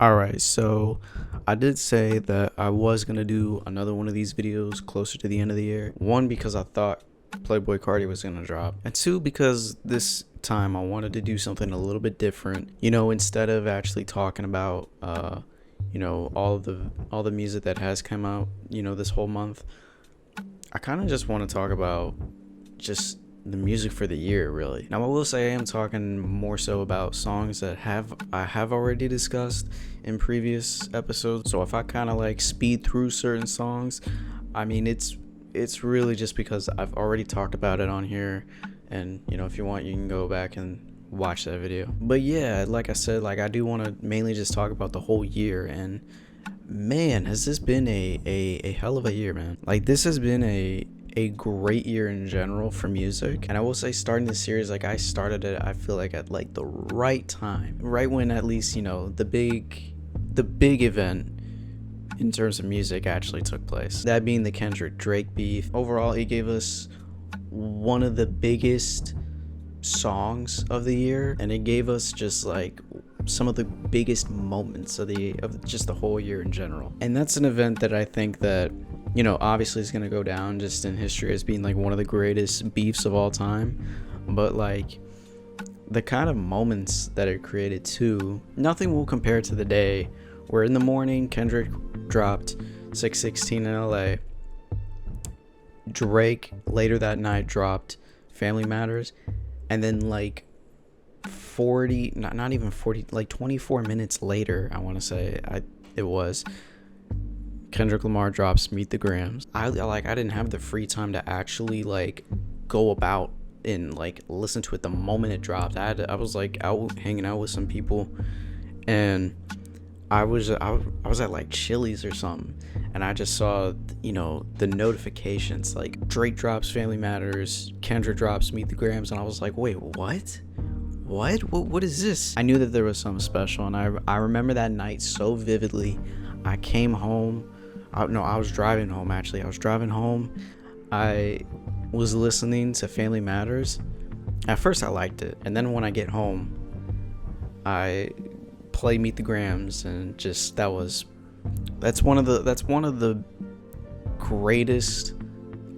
Alright, so I did say that I was gonna do another one of these videos closer to the end of the year. One, because I thought Playboy Cardi was gonna drop, and two, because this time I wanted to do something a little bit different. Instead of actually talking about all the music that has come out, this whole month. I kind of just want to talk about just the music for the year, really. Now, I will say I am talking more so about songs that I have already discussed in previous episodes. So if I kind of like speed through certain songs, I mean it's really just because I've already talked about it on here, and if you want, you can go back and watch that video. But yeah, like I said, like I do want to mainly just talk about the whole year, and man, has this been a hell of a year, man. Like, this has been a great year in general for music. And I will say, starting this series, like I started it, I feel like at like the right time, right when at least the big event in terms of music actually took place, that being the Kendrick Drake beef. Overall, it gave us one of the biggest songs of the year, and it gave us just like some of the biggest moments of just the whole year in general. And that's an event that I think that obviously is going to go down just in history as being like one of the greatest beefs of all time. But like, the kind of moments that it created too, nothing will compare to the day where in the morning Kendrick dropped 616 in LA. Drake later that night dropped Family Matters, and then like 40, not even 40, like 24 minutes later, I want to say it was, Kendrick Lamar drops Meet the Grams. I didn't have the free time to actually like go about and like listen to it the moment it dropped. I was like out hanging out with some people, and I was at like Chili's or something, and I just saw the notifications like Drake drops Family Matters, Kendrick drops Meet the Grams, and I was like, wait, what is this? I knew that there was something special, and I remember that night so vividly. I came home. I was driving home, actually. I was driving home. I was listening to Family Matters. At first I liked it, and then when I get home, I play Meet the Grams, and just that's one of the greatest.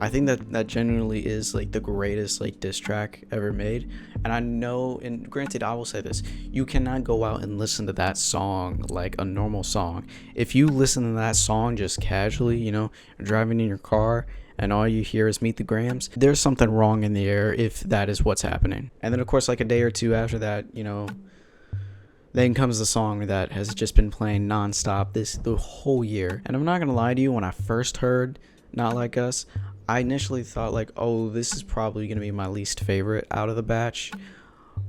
I think that genuinely is like the greatest like diss track ever made. And I know, and granted, I will say this, you cannot go out and listen to that song like a normal song. If you listen to that song just casually, you're driving in your car and all you hear is Meet the Grams, there's something wrong in the air if that is what's happening. And then of course, like a day or two after that, then comes the song that has just been playing nonstop the whole year. And I'm not gonna lie to you, when I first heard Not Like Us, I initially thought like, oh, this is probably going to be my least favorite out of the batch.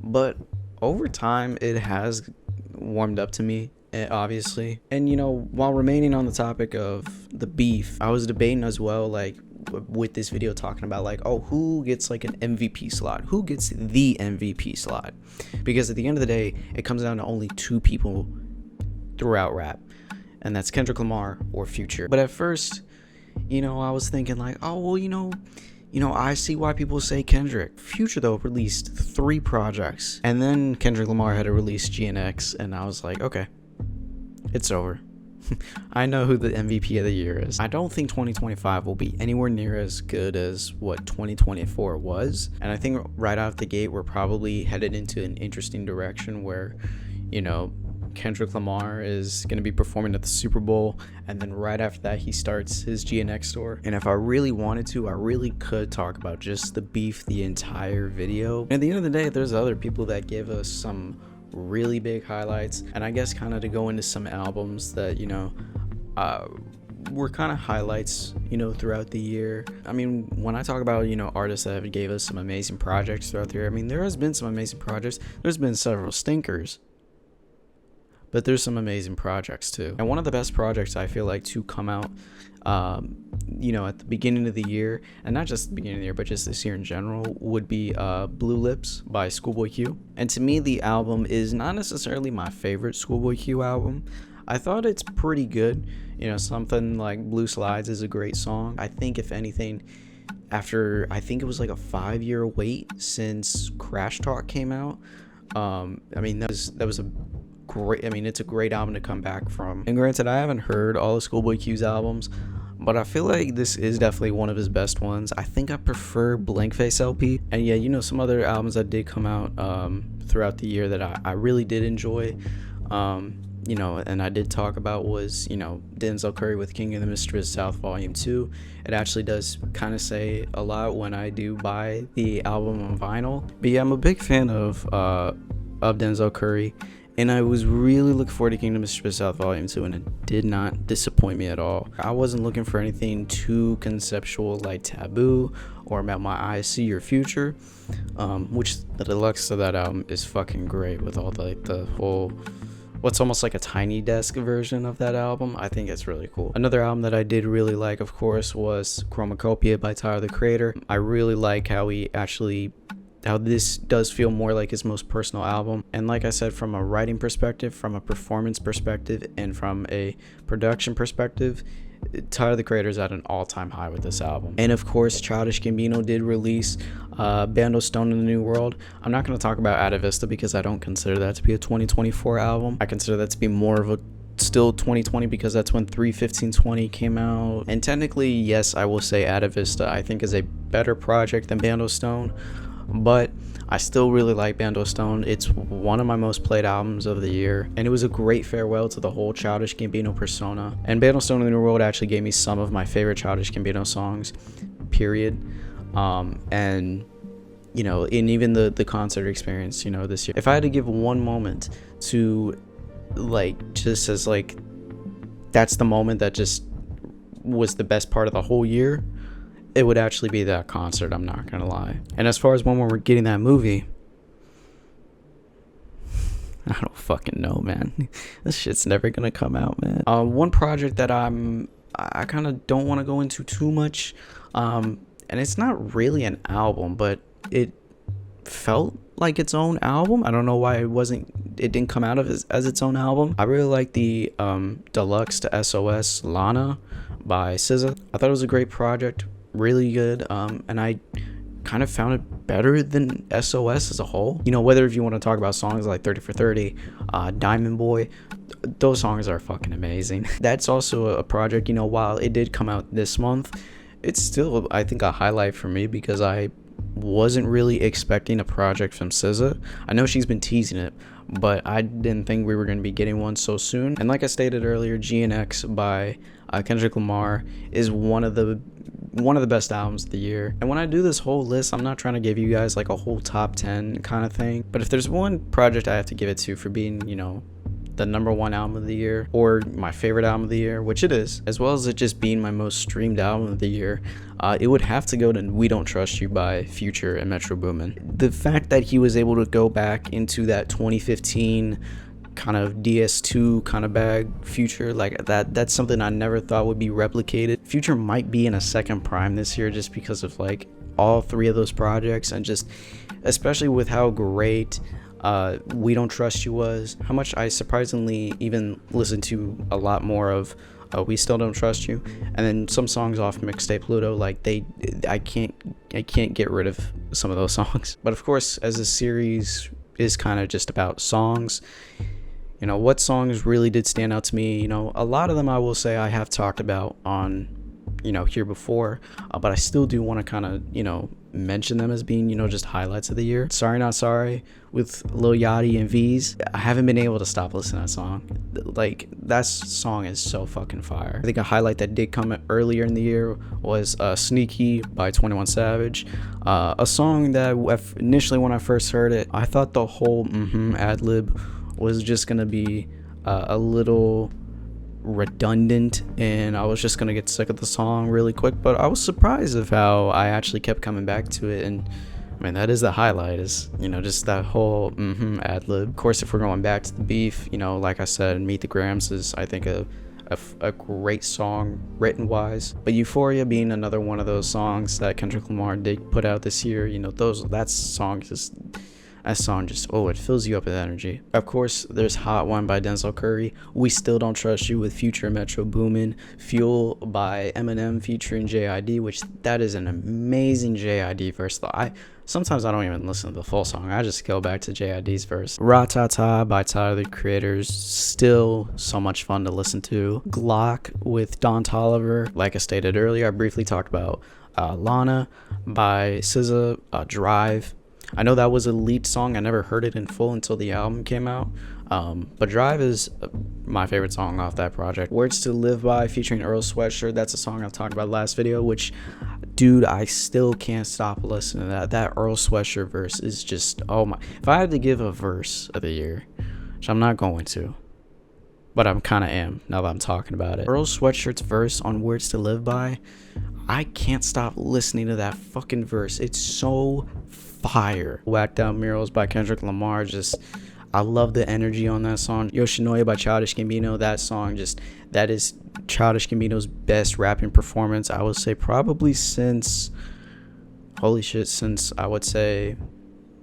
But over time, it has warmed up to me, obviously. And, while remaining on the topic of the beef, I was debating as well, like, with this video talking about like, oh, who gets like an MVP slot? Who gets the MVP slot? Because at the end of the day, it comes down to only two people throughout rap, and that's Kendrick Lamar or Future. But at first, I was thinking like, oh, well, I see why people say Kendrick. Future, though, released 3 projects, and then Kendrick Lamar had to release GNX, and I was like, okay, it's over. I know who the MVP of the year is. I don't think 2025 will be anywhere near as good as what 2024 was, and I think right out the gate we're probably headed into an interesting direction where, Kendrick Lamar is going to be performing at the Super Bowl, and then right after that he starts his GNX tour. And if I really wanted to, I really could talk about just the beef the entire video. And at the end of the day, there's other people that give us some really big highlights, and I guess kind of to go into some albums that were kind of highlights throughout the year. I mean, when I talk about artists that gave us some amazing projects throughout the year, I mean, there has been some amazing projects. There's been several stinkers, but there's some amazing projects too. And one of the best projects I feel like to come out, at the beginning of the year, and not just the beginning of the year, but just this year in general, would be Blue Lips by Schoolboy Q. And to me, the album is not necessarily my favorite Schoolboy Q album. I thought it's pretty good. Something like Blue Slides is a great song. I think if anything, after, I think it was like a 5-year wait since Crash Talk came out. I mean, that was a great. I mean, it's a great album to come back from. And granted, I haven't heard all of Schoolboy Q's albums, but I feel like this is definitely one of his best ones. I think I prefer Blank Face LP. And yeah, you know, some other albums that did come out throughout the year that I really did enjoy, you know, and I did talk about was, you know, Denzel Curry with King and the Mistress South Volume 2. It actually does kind of say a lot when I do buy the album on vinyl. But yeah, I'm a big fan of Denzel Curry. And I was really looking forward to Kingdom Mistress South Volume 2, and it did not disappoint me at all. I wasn't looking for anything too conceptual like Taboo or About My Eyes See Your Future, which the deluxe of that album is fucking great with all the whole, what's almost like a Tiny Desk version of that album. I think it's really cool. Another album that I did really like, of course, was Chromacopia by Tyler, the Creator. I really like how this does feel more like his most personal album. And like I said, from a writing perspective, from a performance perspective, and from a production perspective, Tyler, the Creator is at an all-time high with this album. And of course, Childish Gambino did release Bando Stone in the New World. I'm not going to talk about Ada Vista because I don't consider that to be a 2024 album. I consider that to be more of a still 2020 because that's when 3/15/20 came out. And technically, yes, I will say Ada Vista I think is a better project than Bando Stone, but I still really like Bando Stone. It's one of my most played albums of the year, and it was a great farewell to the whole Childish Gambino persona. And Bando Stone in the New World actually gave me some of my favorite Childish Gambino songs, period. And you know, in even the concert experience, you know, this year, if I had to give one moment to, like, just as like that's the moment that just was the best part of the whole year, it would actually be that concert, I'm not gonna lie. And as far as when we're getting that movie, I don't fucking know, man. This shit's never gonna come out, man. One project that I kind of don't want to go into too much, and it's not really an album, but it felt like its own album. I don't know why it didn't come out of as its own album. I really like the deluxe to SOS Lana by SZA. I thought it was a great project, really good, and I kind of found it better than SOS as a whole. You know, whether if you want to talk about songs like 30 for 30, Diamond Boy, those songs are fucking amazing. That's also a project, you know, while it did come out this month, it's still, I think, a highlight for me because I wasn't really expecting a project from SZA. I know she's been teasing it, but I didn't think we were going to be getting one so soon. And like I stated earlier, GNX by Kendrick Lamar is one of the best albums of the year. And when I do this whole list, I'm not trying to give you guys like a whole top 10 kind of thing, but if there's one project I have to give it to for being, you know, the number one album of the year, or my favorite album of the year, which it is, as well as it just being my most streamed album of the year, it would have to go to We Don't Trust You by Future and Metro Boomin. The fact that he was able to go back into that 2015 kind of DS2 kind of bag Future, like that's something I never thought would be replicated. Future might be in a second prime this year just because of like all three of those projects, and just especially with how great We Don't Trust You was, how much I surprisingly even listened to a lot more of We Still Don't Trust You, and then some songs off Mixtape Pluto, like I can't get rid of some of those songs. But of course, as a series is kind of just about songs, you know, what songs really did stand out to me, you know, a lot of them I will say I have talked about on, you know, here before, but I still do want to kind of, you know, mention them as being, you know, just highlights of the year. Sorry Not Sorry with Lil Yachty and V's. I haven't been able to stop listening to that song. Like, that song is so fucking fire. I think a highlight that did come earlier in the year was Sneaky by 21 Savage, a song that initially when I first heard it, I thought the whole ad-lib was just gonna be a little redundant, and I was just gonna get sick of the song really quick, but I was surprised of how I actually kept coming back to it. And I mean, that is the highlight, is, you know, just that whole ad-lib. Of course, if we're going back to the beef, you know, like I said, Meet the Grams is, I think, a great song written wise, but Euphoria being another one of those songs that Kendrick Lamar did put out this year, you know, that song is, That song just, oh, it fills you up with energy. Of course, there's Hot One by Denzel Curry. We Still Don't Trust You with Future and Metro Boomin. Fuel by Eminem featuring JID, which that is an amazing JID verse. Sometimes I don't even listen to the full song. I just go back to JID's verse. Ratata by Tyler, the Creator's still so much fun to listen to. Glock with Don Toliver. Like I stated earlier, I briefly talked about Lana by SZA, Drive. I know that was a leaked song. I never heard it in full until the album came out. But Drive is my favorite song off that project. Words to Live By featuring Earl Sweatshirt. That's a song I've talked about last video, which, dude, I still can't stop listening to that. That Earl Sweatshirt verse is just, oh my. If I had to give a verse of the year, which I'm not going to, but I'm kind of am now that I'm talking about it. Earl Sweatshirt's verse on Words to Live By, I can't stop listening to that fucking verse. It's so fire. Whacked Out Murals by Kendrick Lamar, just, I love the energy on that song. Yoshinoya by Childish Gambino, that song just, that is Childish Gambino's best rapping performance, I would say, probably since, holy shit, since I would say,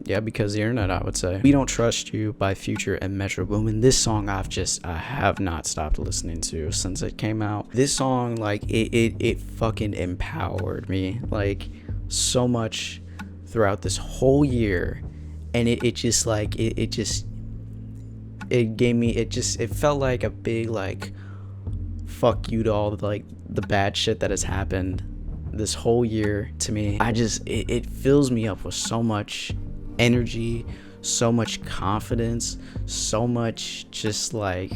yeah, Because the Internet, I would say. We Don't Trust You by Future and Metro Boomin. This song I have not stopped listening to since it came out. This song, like, it fucking empowered me, like, so much throughout this whole year. And it just, like, it gave me, it felt like a big, like, fuck you to all the, like, the bad shit that has happened this whole year to me. It fills me up with so much energy, so much confidence, so much just, like,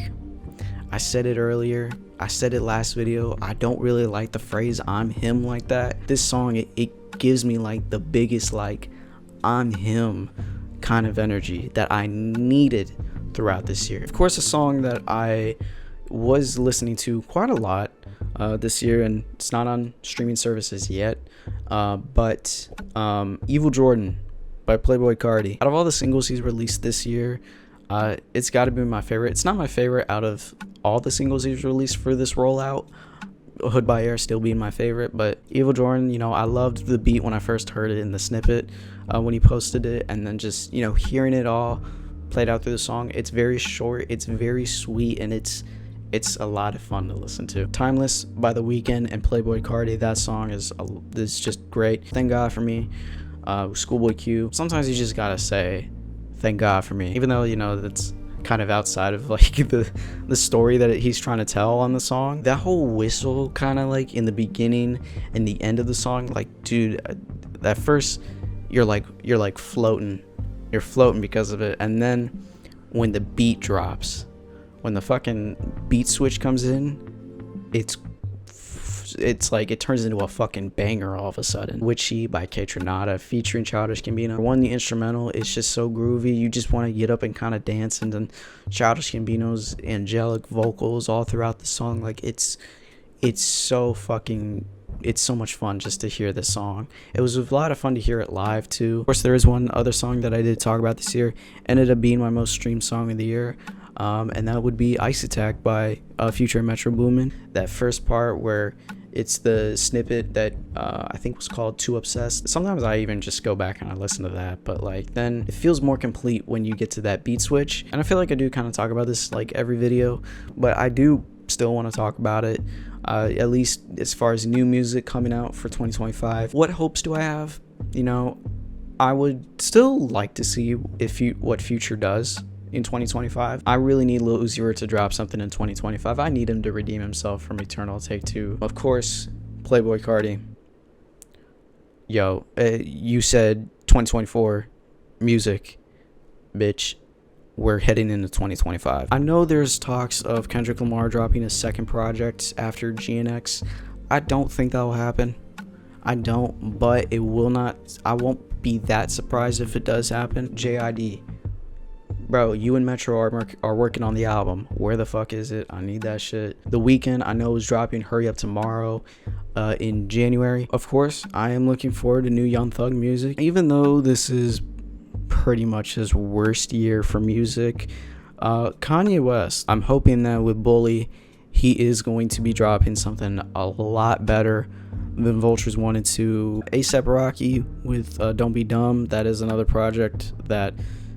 I said it earlier, I said it last video, I don't really like the phrase I'm him like that. This song, it gives me, like, the biggest, like, I'm him kind of energy that I needed throughout this year. Of course, a song that I was listening to quite a lot this year, and it's not on streaming services yet, but Evil Jordan by Playboi Carti. Out of all the singles he's released this year, it's got to be my favorite. It's not my favorite out of all the singles he's released for this rollout, Hood by Air still being my favorite, but Evil Jordan, you know, I loved the beat when I first heard it in the snippet when he posted it, and then just, you know, hearing it all played out through the song. It's very short, it's very sweet, and it's a lot of fun to listen to. Timeless by The Weeknd and Playboi Carti, that song is just great. Thank God for Me, Schoolboy Q. Sometimes you just gotta say thank God for me, even though, you know, that's kind of outside of, like, the story that he's trying to tell on the song. That whole whistle kind of, like, in the beginning and the end of the song, like, dude, that first, you're like floating, you're floating because of it. And then when the beat drops, when the fucking beat switch comes in, it's like it turns into a fucking banger all of a sudden. Witchy by Kaytranada featuring Childish Gambino. One, the instrumental is just so groovy, you just want to get up and kind of dance, and then Childish Gambino's angelic vocals all throughout the song, like, it's so much fun just to hear this song. It was a lot of fun to hear it live too. Of course, there is one other song that I did talk about this year, ended up being my most streamed song of the year, and that would be Ice Attack by Future and Metro Boomin. That first part where it's the snippet that I think was called Too Obsessed. Sometimes I even just go back and I listen to that, but, like, then it feels more complete when you get to that beat switch. And I feel like I do kind of talk about this, like, every video, but I do still want to talk about it, at least as far as new music coming out for 2025. What hopes do I have? You know, I would still like to see what Future does in 2025. I really need Lil Uzi Vert to drop something in 2025. I need him to redeem himself from Eternal Take 2. Of course, Playboi Carti. Yo, you said 2024 music, bitch. We're heading into 2025. I know there's talks of Kendrick Lamar dropping a second project after GNX. I don't think that will happen. I don't, but it will not. I won't be that surprised if it does happen. JID. Bro, you and Metro are working on the album. Where the fuck is it? I need that shit. The Weeknd, I know, is dropping Hurry Up Tomorrow in January. Of course, I am looking forward to new Young Thug music. Even though this is pretty much his worst year for music, Kanye West, I'm hoping that with Bully, he is going to be dropping something a lot better than Vultures 1 and 2. A$AP Rocky with Don't Be Dumb, that is another project that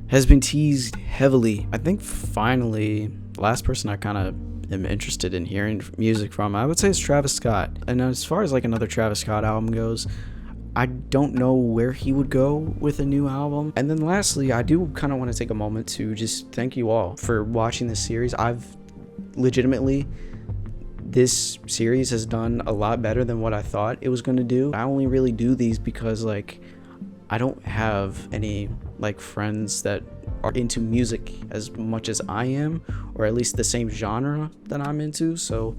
has been teased heavily. I think finally, last person I kind of am interested in hearing music from, I would say, is Travis Scott. And as far as like another Travis Scott album goes, I don't know where he would go with a new album. And then lastly, I do kind of want to take a moment to just thank you all for watching this series. This series has done a lot better than what I thought it was going to do. I only really do these because like I don't have any like friends that are into music as much as I am, or at least the same genre that I'm into. So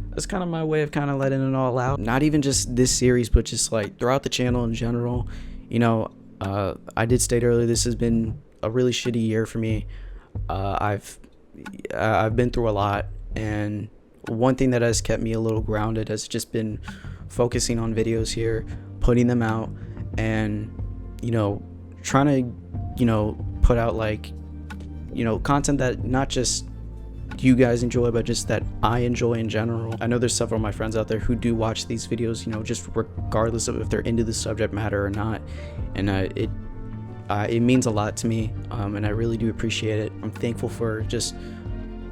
that's kind of my way of kind of letting it all out. Not even just this series, but just like throughout the channel in general. You know, I did state earlier, this has been a really shitty year for me. I've been through a lot, and one thing that has kept me a little grounded has just been focusing on videos here, putting them out, and, you know, trying to, you know, put out like, you know, content that not just you guys enjoy, but just that I enjoy in general. I know there's several of my friends out there who do watch these videos, you know, just regardless of if they're into the subject matter or not, and it means a lot to me, and I really do appreciate it. I'm thankful for just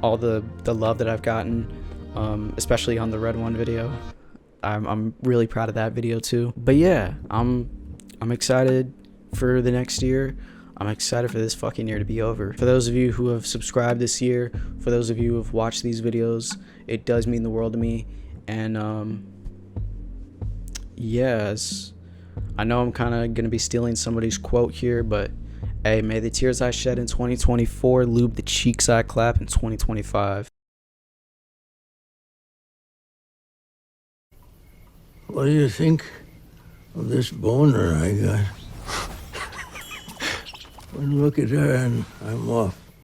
all the love that I've gotten, especially on the Red One video. I'm really proud of that video too. But yeah, I'm excited for the next year. I'm excited for this fucking year to be over. For those of you who have subscribed this year, for those of you who have watched these videos, it does mean the world to me. And yes, I know I'm kind of gonna be stealing somebody's quote here, but hey, may the tears I shed in 2024 lube the cheeks I clap in 2025. What do you think of this boner I got? One look at her and I'm off.